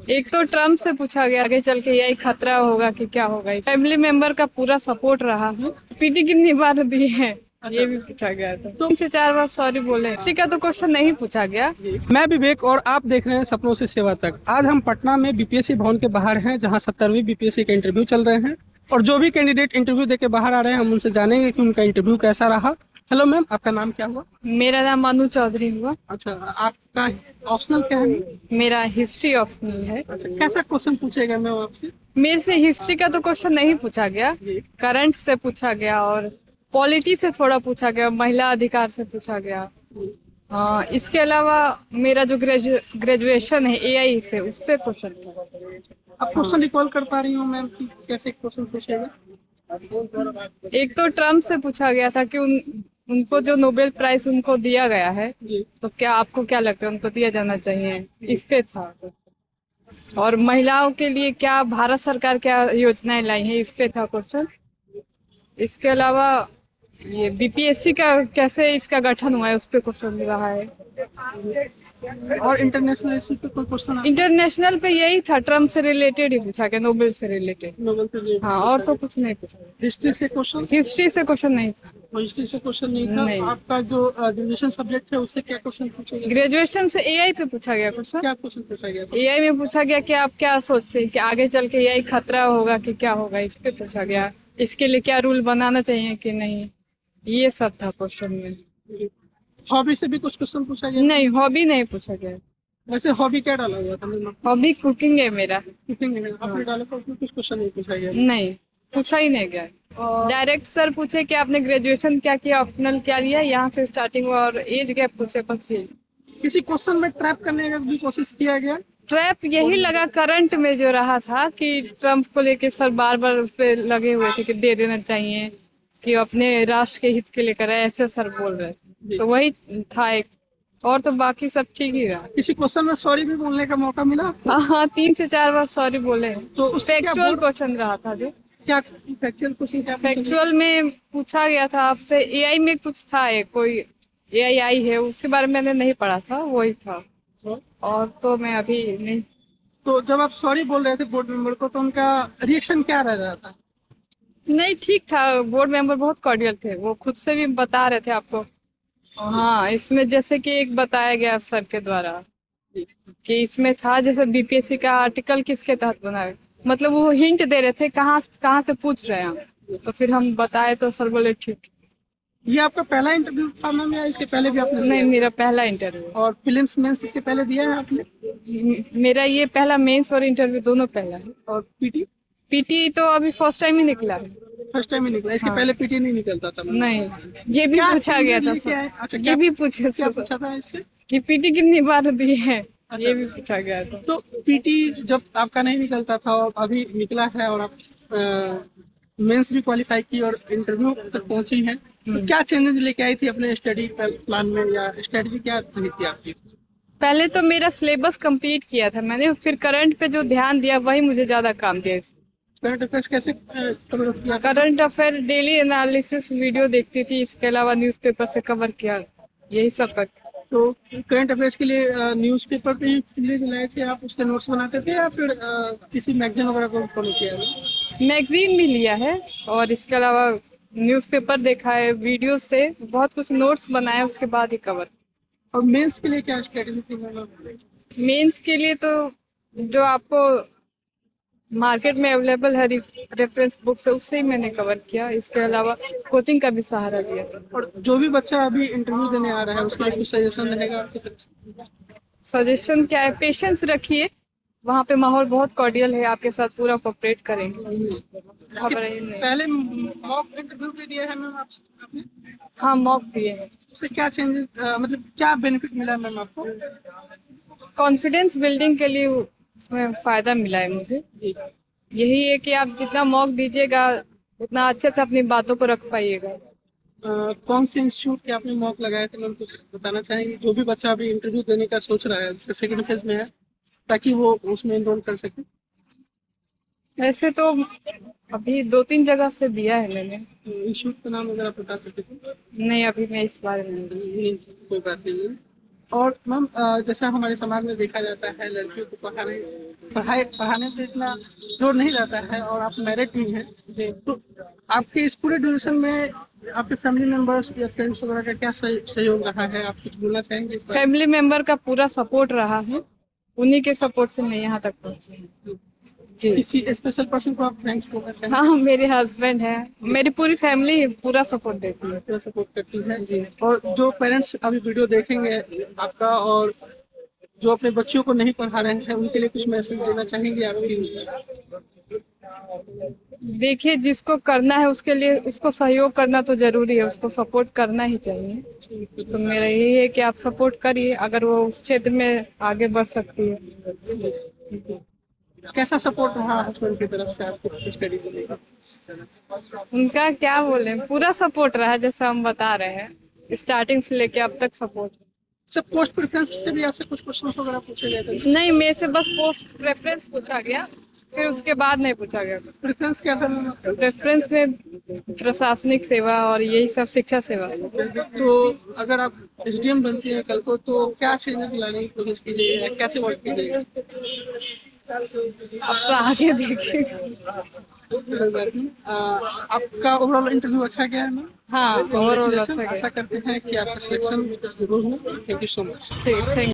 एक तो ट्रम्प से पूछा गया आगे चल के यही खतरा होगा कि क्या होगा। फैमिली मेंबर का पूरा सपोर्ट रहा है। पीटी कितनी बार दी है अच्छा। ये भी पूछा गया था। तो 3 से 4 बार सॉरी बोले। हिस्ट्री का तो क्वेश्चन नहीं पूछा गया। मैं विवेक और आप देख रहे हैं सपनों से सेवा तक। आज हम पटना में बीपीएससी भवन के बाहर हैं, जहां 70वीं बीपीएससी के इंटरव्यू चल रहे हैं। और जो भी कैंडिडेट इंटरव्यू देके बाहर आ रहे हैं, हम उनसे जानेंगे कि उनका इंटरव्यू कैसा रहा। हेलो मैम, आपका नाम क्या हुआ? मेरा नाम अनु चौधरी हुआ। अच्छा, आपका ऑप्शनल क्या है? मेरा हिस्ट्री ऑप्शनल है। अच्छा, कैसा क्वेश्चन पूछेगा मैम आपसे? मेरे से हिस्ट्री का तो क्वेश्चन नहीं पूछा गया। करंट से पूछा गया और पॉलिटी से थोड़ा पूछा गया, महिला अधिकार से पूछा गया। हाँ, इसके अलावा मेरा जो ग्रेजुएशन है एआई से, उससे क्वेश्चन था। आप क्वेश्चन रिकॉल कर पा रही हूँ मैम कि कैसे क्वेश्चन पूछेगा? एक तो ट्रम्प से पूछा गया था कि उनको जो नोबेल प्राइज उनको दिया गया है, तो क्या आपको क्या लगता है उनको दिया जाना चाहिए, इस पे था। और महिलाओं के लिए क्या भारत सरकार क्या योजनाएं लाई है, इस पे था क्वेश्चन। इसके अलावा ये बीपीएससी का कैसे इसका गठन हुआ है, उस पे क्वेश्चन रहा है। और इंटरनेशनल इशू पे कोई क्वेश्चन? इंटरनेशनल पे यही था, ट्रम्प से रिलेटेड ही पूछा गया, नोबेल से रिलेटेड। नोबेल से रिलेटेड? हाँ, और तो कुछ नहीं पूछा। हिस्ट्री से क्वेश्चन? हिस्ट्री से क्वेश्चन नहीं था। हिस्ट्री से क्वेश्चन नहीं था। नहीं। आपका जो ग्रेजुएशन सब्जेक्ट है उससे क्या क्वेश्चन पूछेगा? ग्रेजुएशन से एआई पे पूछा गया क्वेश्चन। क्या क्वेश्चन पूछा गया था? एआई में पूछा गया कि आप क्या सोचते हैं कि आगे चल के एआई खतरा होगा कि क्या होगा, इस पे पूछा गया। इसके लिए क्या रूल बनाना चाहिए कि नहीं, ये सब था क्वेश्चन में। हॉबी से भी कुछ क्वेश्चन पूछा गया? नहीं, हॉबी नहीं पूछा गया। वैसे हॉबी क्या डाला हुआ था मैम? हॉबी कुकिंग है मेरा। कुकिंग में आपने डाला था, उसमें कुछ क्वेश्चन नहीं पूछा गया? नहीं, पूछा ही नहीं गया। डायरेक्ट सर पूछे कि आपने ग्रेजुएशन क्या किया, ऑप्शनल क्या लिया, यहाँ से स्टार्टिंग हुआ, और एज गैप पूछे बस यही। किसी क्वेश्चन में ट्रैप करने का भी कोशिश किया गया? ट्रैप यही लगा करंट में जो रहा था कि ट्रम्प को लेके सर बार बार उस पे लगे हुए थे कि दे देना चाहिए, कि अपने राष्ट्र के हित के लिए करे, ऐसे सर बोल रहे थे, तो वही था एक। और तो बाकी सब ठीक ही रहा। किसी क्वेश्चन में सॉरी भी बोलने का मौका मिला? हाँ हाँ, 3 से 4 बार सॉरी बोले। तो उससे क्या फैक्चुअल क्वेश्चन रहा था जो। क्या फैक्चुअल क्वेश्चन क्या पूछा गया? फैक्चुअल में पूछा गया था आपसे, एआई में कुछ था, एक कोई एआई आई है, उसके बारे में मैंने नहीं पढ़ा था, वही था। और तो मैं अभी नहीं। तो जब आप सॉरी बोल रहे थे बोर्ड मेंबर को, तो उनका रिएक्शन क्या रह रहा था? नहीं, ठीक था, बोर्ड मेंबर बहुत कॉर्डियल थे, वो खुद से भी बता रहे थे आपको। हाँ, इसमें जैसे कि एक बताया गया सर के द्वारा कि इसमें था जैसे बीपीएससी का आर्टिकल किसके तहत बना है, मतलब वो हिंट दे रहे थे कहाँ कहाँ से पूछ रहे हैं हम, तो फिर हम बताए तो सर बोले ठीक। ये आपका पहला इंटरव्यू था मैम, या इसके पहले भी आपने नहीं, दिया? मेरा पहला इंटरव्यू। और फिल्म्स मेंस इसके पहले दिया है आपने? मेरा ये पहला मेंस और इंटरव्यू दोनों पहला है। और पीटी? पीटी तो अभी फर्स्ट टाइम ही निकला है। फर्स्ट टाइम ही निकला? इसके हाँ। पहले पीटी नहीं निकलता था मैम? नहीं, ये भी क्या पूछा गया changes था लेके आए? सर। अच्छा, ये भी पूछे क्या सर पूछा था इससे? कि पीटी कितनी बार दी है, अच्छा। ये भी पूछा गया था। तो पीटी जब आपका नहीं निकलता था और अभी निकला है, और आप मेंस भी क्वालिफाई की और इंटरव्यू तक पहुंची हैं, तो क्या चेंजेस लेके आई थी अपने स्टडी प्लान में, या स्ट्रेटजी क्या रही थी आपकी? पहले तो मेरा सिलेबस कंप्लीट किया था मैंने, फिर करंट पे जो ध्यान दिया वही मुझे ज्यादा काम दिया। करंट अफेयर्स कैसे कवर अप किया? Current affair daily analysis video देखती थी, इसके अलावा न्यूज़पेपर से कवर किया, यही सब कर। तो करंट अफेयर्स के लिए न्यूज़पेपर पे ही लाए थे आप, उसके नोट्स बनाते थे, या फिर किसी मैगजीन वगैरह को फॉलो किया है? मैगजीन भी लिया है और इसके अलावा न्यूज़पेपर देखा है, वीडियो से बहुत कुछ नोट्स बनाए, उसके बाद ही कवर। और मेंस के लिए क्या स्ट्रेटजी थी मैम? मेंस के लिए तो जो आपको मार्केट में अवेलेबल है रेफरेंस बुक से, उससे ही मैंने कवर किया, इसके अलावा कोचिंग का भी सहारा लिया था। और जो भी बच्चा अभी इंटरव्यू देने आ रहा है, उसके लिए कुछ सजेशन रहेगा आपकी तरफ से? सजेशन क्या है, पेशेंस रखिए, वहाँ पे माहौल बहुत कॉर्डियल है, आपके साथ पूरा कोऑपरेट करेंगे। घबराइए नहीं। पहले मॉक इंटरव्यू भी दिया है मैम आपने? हाँ, मॉक दिए हैं। उससे क्या चेंजेस, मतलब क्या बेनिफिट मिला मैम आपको? कॉन्फिडेंस बिल्डिंग के लिए उसमें फायदा मिला है मुझे। यही है कि आप जितना मॉक दीजिएगा उतना अच्छे से अपनी बातों को रख पाइएगा। कौन से इंस्टीट्यूट के आपने मॉक लगाए थे मैम, कुछ बताना चाहेंगे? जो भी बच्चा अभी इंटरव्यू देने का सोच रहा है, जिसका सेकंड फेज में है, ताकि वो उसमें एनरोल कर सके। ऐसे तो अभी 2-3 जगह से दिया है मैंने। इंस्टीट्यूट का नाम अगर आप बता सके तो? नहीं, अभी मैं इस बारे में नहीं। नहीं, कोई बात नहीं है। और मैम जैसा हमारे समाज में देखा जाता है लड़कियों को पढ़ाने पे इतना जोर नहीं रहता है और आप मैरिड भी हैं, जी। तो आपके इस पूरे ड्यूरेशन में आपके फैमिली मेंबर्स या फ्रेंड्स वगैरह का क्या सहयोग रहा है? आप कुछ बोलना चाहेंगे इस बारे में? फैमिली मेंबर का पूरा सपोर्ट रहा है, उन्हीं के सपोर्ट से मैं यहाँ तक पहुँची हूँ। जी। किसी स्पेशल पर्सन को आप थैंक्स बोलना चाहेंगे? हाँ, मेरे हस्बैंड है, मेरी पूरी फैमिली पूरा सपोर्ट देती है। पूरा सपोर्ट करती है जी। और जो पेरेंट्स अभी वीडियो देखेंगे आपका और जो अपने बच्चों को नहीं पढ़ा रहे हैं उनके लिए कुछ मैसेज देना चाहेंगे आपकी? देखिए, जिसको करना है उसके लिए उसको सहयोग करना तो जरूरी है, उसको सपोर्ट करना ही चाहिए। तो मेरा यही है कि आप सपोर्ट करिए, अगर वो उस क्षेत्र में आगे बढ़ सकती है। कैसा सपोर्ट रहा हस्बैंड की तरफ से आपको स्टडी को लेकर? उनका क्या बोले, पूरा सपोर्ट रहा, जैसा हम बता रहे हैं, स्टार्टिंग से लेके अब तक सपोर्ट। सब पोस्ट प्रेफरेंस से भी आपसे कुछ क्वेश्चंस वगैरह पूछे गए थे? नहीं, मेरे से बस पोस्ट प्रेफरेंस पूछा गया, फिर उसके बाद नहीं पूछा गया। प्रेफरेंस क्या था? प्रेफरेंस में प्रशासनिक सेवा और यही सब शिक्षा सेवा। तो अगर आप एसडीएम बनती हैं कल को तो क्या चेंजेस लाने की कोशिश कीजिएगा, कैसे वर्क कीजिएगा? अब तो आगे देखिए। आपका ओवरऑल इंटरव्यू अच्छा गया है ना? हाँ, ओवरऑल अच्छा आशा गया। करते हैं कि आपका सिलेक्शन जरूर हो। Thank you so much. ठीक, थैंक